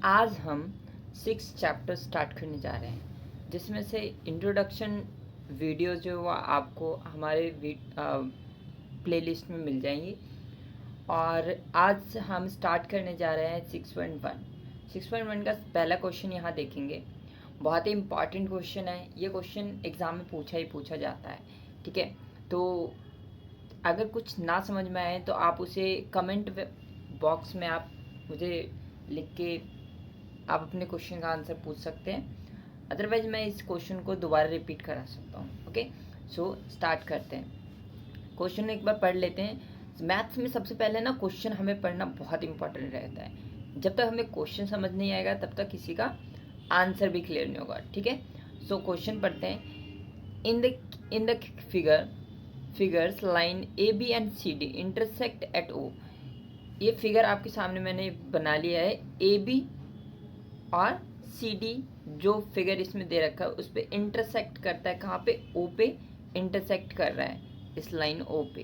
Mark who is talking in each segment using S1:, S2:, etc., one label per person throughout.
S1: आज हम 6 chapter start करने जा रहे हैं, जिसमें से इंट्रोडक्शन वीडियो जो वो आपको हमारे प्लेलिस्ट में मिल जाएंगी। और आज हम स्टार्ट करने जा रहे हैं 6.1। 6.1 का पहला क्वेश्चन यहाँ देखेंगे। बहुत ही इम्पॉर्टेंट क्वेश्चन है। ये क्वेश्चन एग्ज़ाम में पूछा जाता है, ठीक है। तो अगर कुछ ना समझ में आए तो आप उसे कमेंट बॉक्स में आप मुझे लिख के आप अपने क्वेश्चन का आंसर पूछ सकते हैं। अदरवाइज मैं इस क्वेश्चन को दोबारा रिपीट करा सकता हूँ। ओके, सो स्टार्ट करते हैं। क्वेश्चन एक बार पढ़ लेते हैं। मैथ्स में सबसे पहले ना क्वेश्चन हमें पढ़ना बहुत इंपॉर्टेंट रहता है। जब तक हमें क्वेश्चन समझ नहीं आएगा तब तक किसी का आंसर भी क्लियर नहीं होगा, ठीक है। सो क्वेश्चन पढ़ते हैं। In the figures line A B and C D intersect at O. ये फिगर आपके सामने मैंने बना लिया है। ए बी और सी डी जो फिगर इसमें दे रखा है उस पर इंटरसेक्ट करता है। कहाँ पे? ओ पे इंटरसेक्ट कर रहा है, इस लाइन ओ पे।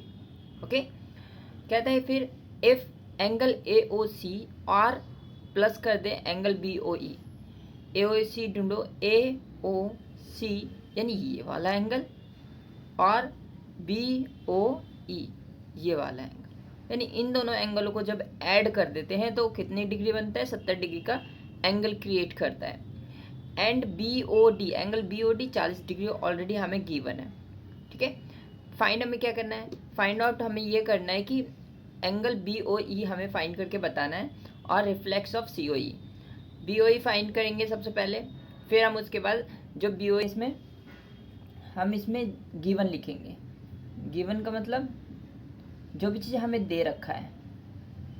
S1: ओके, कहता है फिर इफ एंगल ए ओ सी और प्लस कर दे एंगल बी ओ ई। ए ओ सी ढूंढो। ए ओ सी यानी ये वाला एंगल और बी ओ ई ये वाला एंगल, यानी इन दोनों एंगलों को जब ऐड कर देते हैं तो कितनी डिग्री बनता है? 70 डिग्री का एंगल क्रिएट करता है। And B O D, angle B O D 40 degree already हमें गिवन है, ठीक है। फाइंड हमें क्या करना है? फाइंड आउट हमें ये करना है कि एंगल बी ओ ई हमें फाइंड करके बताना है और reflex of C O E. B O E find करेंगे सबसे पहले, फिर हम उसके बाद जो बी ओ इसमें हम इसमें गिवन लिखेंगे। गिवन का मतलब जो भी चीज़ हमें दे रखा है,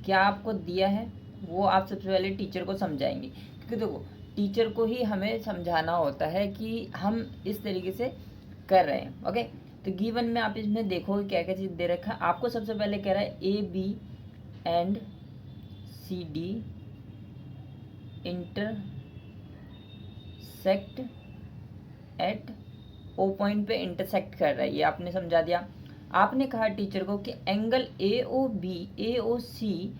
S1: क्या आपको दिया है वो आप सबसे पहले टीचर को समझाएंगे, क्योंकि देखो टीचर को ही हमें समझाना होता है कि हम इस तरीके से कर रहे हैं। ओके, तो गिवन में आप इसमें देखोगे क्या क्या चीज़ दे रखा है। आपको सबसे पहले कह रहा है A B and C D intersect at O point पे इंटरसेक्ट कर रहा है, ये आपने समझा दिया। आपने कहा टीचर को कि एंगल ए ओ बी ए ओ सी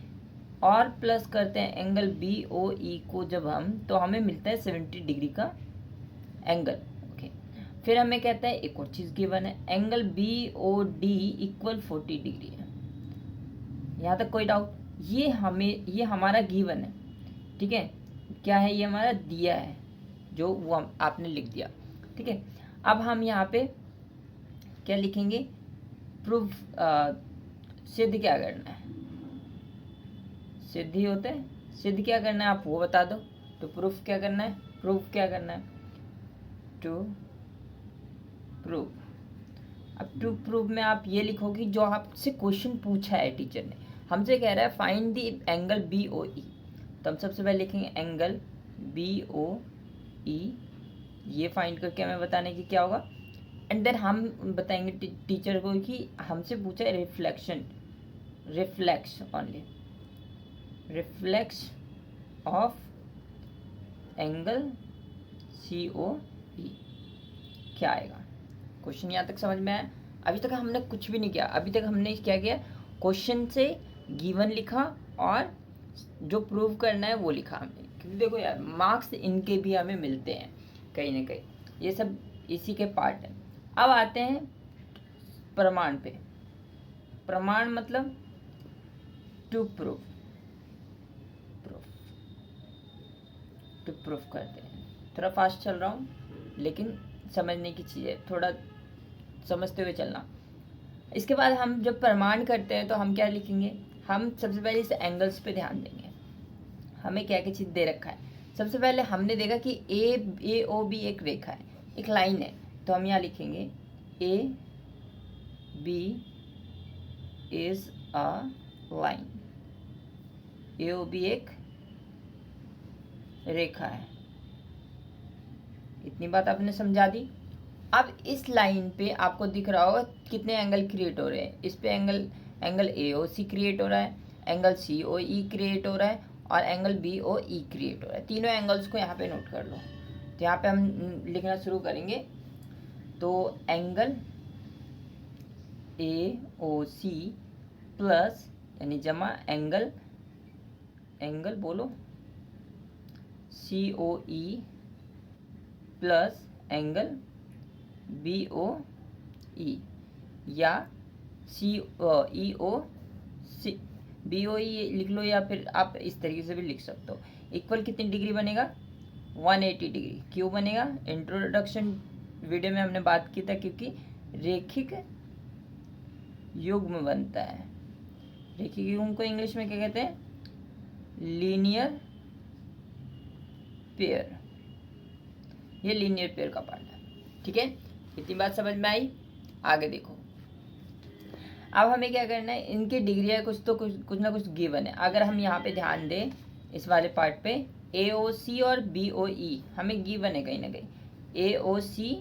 S1: और प्लस करते हैं एंगल बी ओ ई को जब हम, तो हमें मिलता है 70 डिग्री का एंगल। ओके, फिर हमें कहता है एक और चीज़ गिवन है, angle B O D equal 40 degree है। यहाँ तक कोई डाउट? ये हमारा गिवन है, ठीक है। क्या है? ये हमारा दिया है, जो वो आपने लिख दिया, ठीक है। अब हम यहाँ पे क्या लिखेंगे? प्रूफ, सिद्ध क्या करना है? सिद्ध ही होता है। सिद्ध क्या करना है आप वो बता दो। तो प्रूफ क्या करना है? प्रूफ क्या करना है? To prove. अब टू प्रूव में आप ये लिखोगे जो आपसे क्वेश्चन पूछा है टीचर ने। हमसे कह रहा है find the angle B O E, तो हम सबसे पहले लिखेंगे एंगल बी ओ ई। ये फाइंड करके हमें बताने की क्या होगा, एंड देन हम बताएंगे टीचर को कि हमसे पूछा है reflection, reflex only, reflex of angle C O E क्या आएगा। क्वेश्चन यहाँ तक समझ में आया? अभी तक हमने कुछ भी नहीं किया। अभी तक हमने क्या किया? क्वेश्चन से गिवन लिखा और जो प्रूव करना है वो लिखा हमने। क्योंकि देखो यार, मार्क्स इनके भी हमें मिलते हैं कहीं ना कहीं, ये सब इसी के पार्ट है। अब आते हैं प्रमाण पे। प्रमाण मतलब टू प्रूफ, टू प्रूफ करते हैं। थोड़ा फास्ट चल रहा हूँ लेकिन समझने की चीज़ है, थोड़ा समझते हुए चलना। इसके बाद हम जब प्रमाण करते हैं तो हम क्या लिखेंगे? हम सबसे पहले इस एंगल्स पे ध्यान देंगे। हमें क्या क्या चीज़ दे रखा है? सबसे पहले हमने देखा कि ए ओ बी एक रेखा है, एक लाइन है, तो हम यहाँ लिखेंगे A B is a line. A O B एक रेखा है। इतनी बात आपने समझा दी। अब इस लाइन पे आपको दिख रहा होगा कितने एंगल क्रिएट हो रहे हैं। इस पे angle A O C create हो रहा है, एंगल सी ओ ई क्रिएट हो रहा है और एंगल बी ओ ई क्रिएट हो रहा है। तीनों एंगल्स को यहाँ पे नोट कर लो। तो यहाँ पे हम लिखना शुरू करेंगे। तो angle A O C plus यानी जमा एंगल बोलो COE प्लस एंगल BOE या BOE लिख लो, या फिर आप इस तरीके से भी लिख सकते हो। इक्वल कितनी डिग्री बनेगा? 180 डिग्री। क्यों बनेगा? इंट्रोडक्शन वीडियो में हमने बात की था, क्योंकि रेखिक युग्म बनता है। रेखिक युग्म को इंग्लिश में क्या कहते हैं? Linear pair. ये लीनियर पेयर का पार्ट है। ठीक है, इतनी बात समझ में आई? आगे देखो, अब हमें क्या करना है, इनकी डिग्री है कुछ ना कुछ गिवन है। अगर हम यहाँ पे ध्यान दें इस वाले पार्ट पे, AOC और BOE हमें गिवन है कहीं ना कहीं। AOC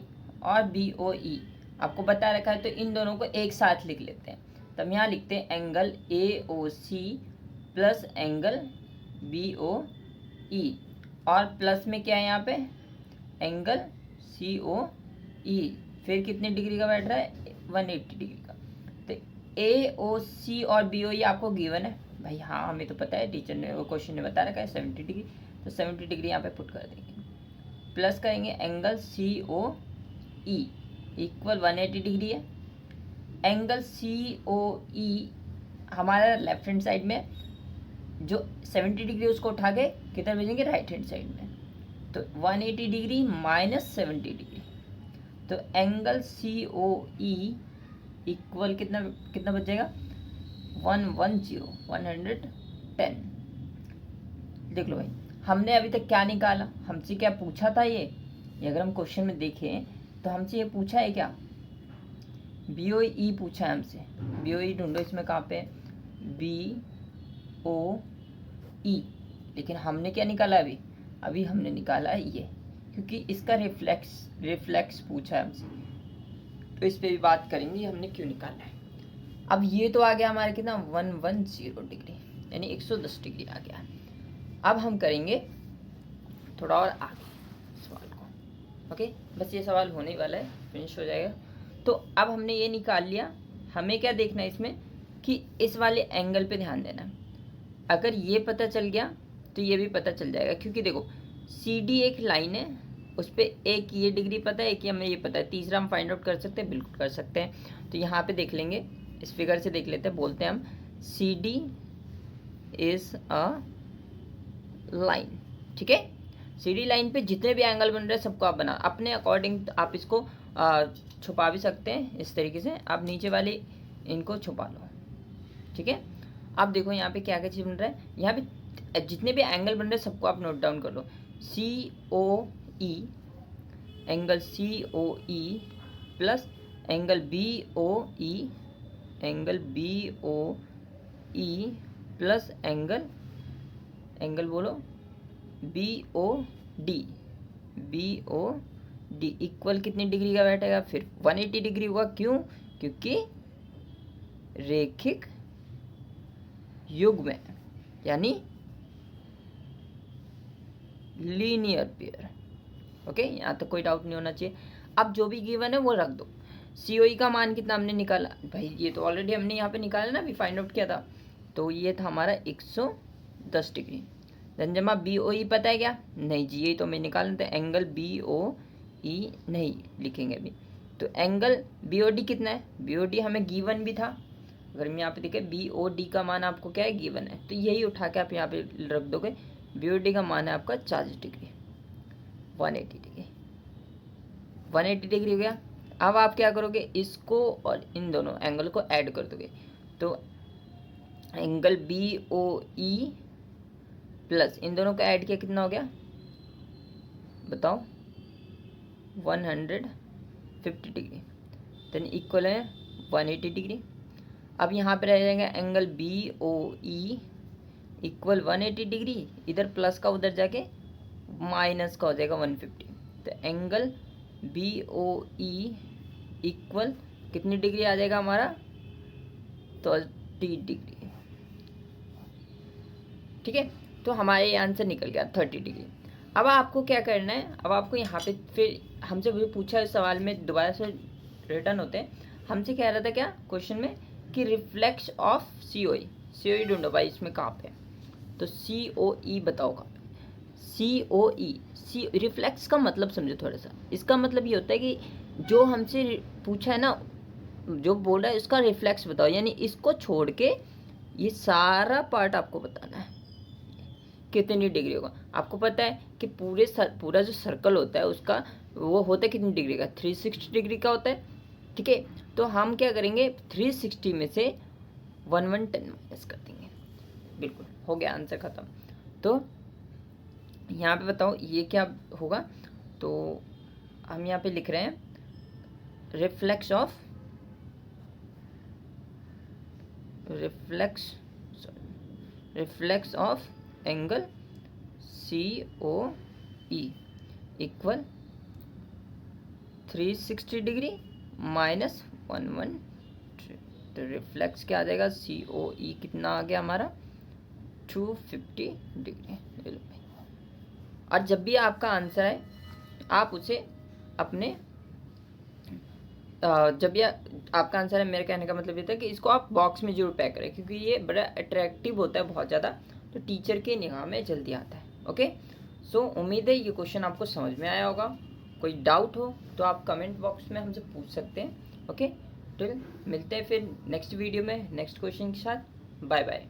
S1: और BOE आपको बता रखा है, तो इन दोनों को एक साथ लिख लेते हैं। तब यहाँ लिखते हैं angle AOC plus angle BOE, और प्लस में क्या है यहाँ पे? Angle COE। फिर कितनी डिग्री का बैठ रहा है? 180 डिग्री का। तो AOC और BOE आपको गिवन है भाई। हाँ, हमें तो पता है, टीचर ने वो क्वेश्चन ने बता रखा है 70 डिग्री। तो 70 डिग्री यहाँ पे पुट कर देंगे, प्लस करेंगे एंगल COE इक्वल 180 डिग्री है। एंगल COE हमारा लेफ्ट हैंड साइड में, जो 70 डिग्री उसको उठा के किधर भेजेंगे? राइट हैंड साइड में। तो 180 डिग्री माइनस 70 डिग्री, तो एंगल COE इक्वल कितना बच जाएगा? 110 देख लो भाई, हमने अभी तक क्या निकाला? हमसे क्या पूछा था ये अगर हम क्वेश्चन में देखें तो हमसे ये पूछा है क्या? BOE पूछा है हमसे। BOE ढूंढो, इसमें कहाँ पे? BOE। लेकिन हमने क्या निकाला अभी हमने निकाला ये, क्योंकि इसका रिफ्लेक्स पूछा है हमसे, तो इस पे भी बात करेंगे हमने क्यों निकाला है। अब ये तो आ गया हमारे कितना? 110 डिग्री, यानी 110 डिग्री आ गया। अब हम करेंगे थोड़ा और आगे सवाल को। ओके, बस ये सवाल होने वाला है, फिनिश हो जाएगा। तो अब हमने ये निकाल लिया, हमें क्या देखना है इसमें कि इस वाले एंगल पे ध्यान देना। अगर ये पता चल गया तो ये भी पता चल जाएगा, क्योंकि देखो CD एक लाइन है, उस पर एक ये डिग्री पता है, एक ये हमें ये पता है, तीसरा हम फाइंड आउट कर सकते हैं, बिल्कुल कर सकते हैं। तो यहाँ पे देख लेंगे, इस फिगर से देख लेते हैं। बोलते हैं हम CD इज अ लाइन। ठीक है, CD लाइन पे जितने भी एंगल बन रहे हैं सबको आप बना अपने अकॉर्डिंग। आप इसको छुपा भी सकते हैं इस तरीके से, आप नीचे वाले इनको छुपा लो। ठीक है, अब देखो यहाँ पे क्या क्या चीज़ बन रहा है। यहाँ पे जितने भी एंगल बन रहे हैं सबको आप नोट डाउन कर लो। COE, angle COE plus angle BOE, angle BOE plus angle बोलो BOD इक्वल कितनी डिग्री का बैठेगा? फिर 180 डिग्री होगा। क्यों? क्योंकि रेखिक युग्म है, यानी लीनियर पेयर। ओके, यहाँ तक कोई डाउट नहीं होना चाहिए। अब जो भी गिवन है वो रख दो। COE का मान कितना हमने निकाला भाई? ये तो ऑलरेडी हमने यहाँ पे निकाला ना, अभी फाइंड आउट किया था। तो ये था हमारा 110 डिग्री। देन जमा BOE पता है क्या? नहीं जी, ये तो मैं निकाल लेते। एंगल BOE नहीं लिखेंगे अभी। तो एंगल BOD कितना है? BOD हमें गिवन भी था। अगर हम यहाँ पे देखें BOD का मान आपको क्या है? गिवन है। तो यही उठा के आप यहाँ पे रख दोगे। BOD का मान है आपका 40 डिग्री, 180 डिग्री। 180 डिग्री हो गया। अब आप क्या करोगे? इसको और इन दोनों एंगल को ऐड कर दोगे। तो एंगल BOE प्लस इन दोनों का ऐड किया, कितना हो गया बताओ? 150 डिग्री। देन इक्वल है 180 डिग्री। अब यहाँ पे रह जाएगा एंगल BOE इक्वल 180 डिग्री, इधर प्लस का उधर जाके माइनस का हो जाएगा 150। तो एंगल BOE इक्वल कितनी डिग्री आ जाएगा हमारा? 30 डिग्री। ठीक है, तो हमारे आंसर निकल गया 30 डिग्री। अब आपको क्या करना है? अब आपको यहाँ पे फिर हमसे भी पूछा इस सवाल में, दोबारा से रिटर्न होते हैं। हमसे कह रहा था क्या क्वेश्चन में कि रिफ्लेक्स ऑफ COE ढूंढो भाई, इसमें कहाँ पे? तो COE बताओ कहाँ पे? COE, सी रिफ्लेक्स का मतलब समझो थोड़ा सा। इसका मतलब ये होता है कि जो हमसे पूछा है ना, जो बोल रहा है उसका रिफ्लेक्स बताओ, यानी इसको छोड़ के ये सारा पार्ट आपको बताना है कितनी डिग्री होगा। आपको पता है कि पूरा जो सर्कल होता है उसका वो होता है कितनी डिग्री का, 360 डिग्री का होता है। ठीक है, तो हम क्या करेंगे, 360 में से 110 माइनस कर देंगे। बिल्कुल हो गया, आंसर खत्म। तो यहाँ पे बताओ ये क्या होगा, तो हम यहाँ पे लिख रहे हैं reflex of angle COE equal 360 degree minus 113। तो रिफ्लेक्स क्या आ जाएगा, COE कितना आ गया हमारा, 250 डिग्री। ले लो भाई। और जब भी आपका आंसर है आप उसे अपने जब भी आपका आंसर है, मेरे कहने का मतलब ये था कि इसको आप बॉक्स में जरूर पैक करें, क्योंकि ये बड़ा अट्रैक्टिव होता है बहुत ज़्यादा, तो टीचर के निगाह में जल्दी आता है। ओके, सो उम्मीद है ये क्वेश्चन आपको समझ में आया होगा। कोई डाउट हो तो आप कमेंट बॉक्स में हमसे पूछ सकते हैं। ओके, तो मिलते हैं फिर नेक्स्ट वीडियो में नेक्स्ट क्वेश्चन के साथ। Bye bye.